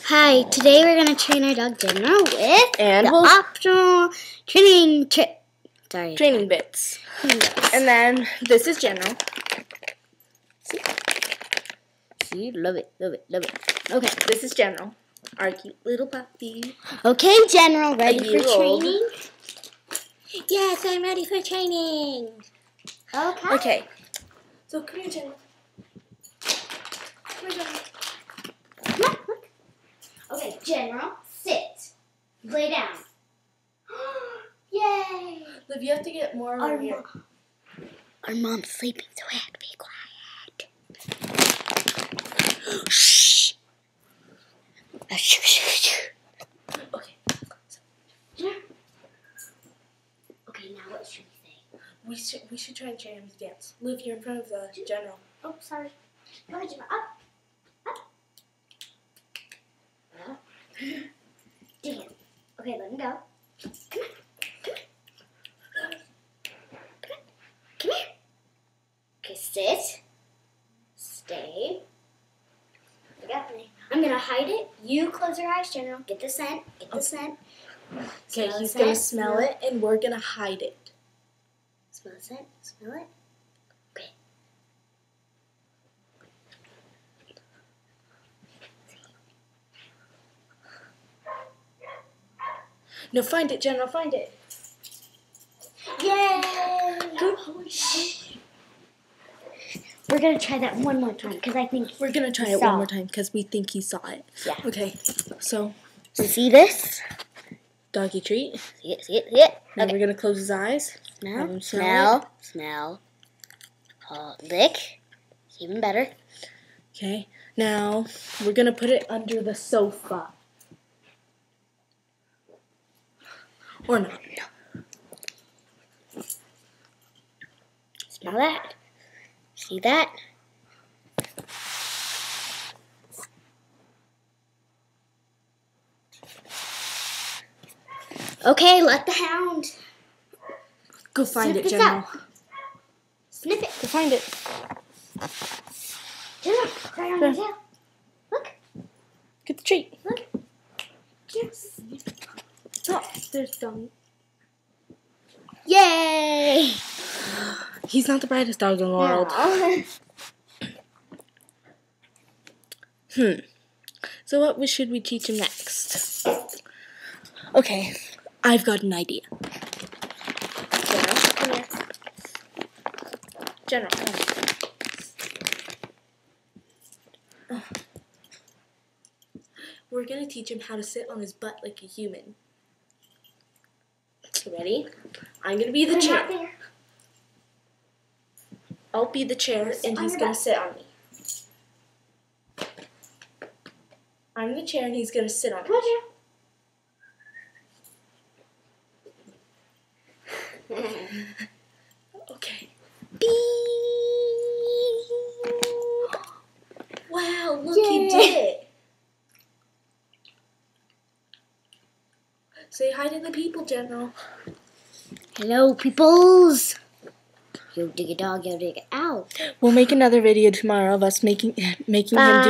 Hi, today we're going to train our dog General with And the we'll optional training training bits. And then this is General. See, love it. Okay, this is General, our cute little puppy. Okay, General, ready for year-old. training? Yes, I'm ready for training. Okay. So come here, General. Come here, General. Look. Okay, General, sit. Lay down. Yay! Liv, you have to get more over here. Our mom's sleeping, so we have to be quiet. Shh. Okay. Okay, now what should we say? We should try and train him to dance. Liv, you're in front of the General. Oh, sorry. Go ahead, General. Up. Dance. Okay, let him go. Come here. Okay, sit. Stay. I got me. I'm gonna hide it. You close your eyes, General. Get the scent. Okay, he's gonna smell it, and we're gonna hide it. Smell the scent. Smell it. Okay. No, find it, General. Find it. Yay! Good. We're gonna try that one more time because I think We're gonna try it one more time because we think he saw it. Yeah. Okay. So, see this? doggy treat. See it. Now we're gonna close his eyes. Have him Smell. Lick. It's even better. Okay. Now we're gonna put it under the sofa. Or not. Smell that. See that? Okay, let the hound Go find sniff it, this General. up. Sniff it. Go find it. General, right on the tail. Look. Get the treat. Look. Yes. Oh, there's doggy. Yay! He's not the brightest dog in the world. So what should we teach him next? Okay, I've got an idea. General, come here. General, come here. We're going to teach him how to sit on his butt like a human. Ready? I'm going to be the chair. I'll be the chair, and he's going to sit on me. I'm the chair, and he's going to sit on me. Okay. Wow, look, he did it. Say hi to the people, General. Hello, peoples. Yo, dig a dog, yo, dig it out. We'll make another video tomorrow of us making him do more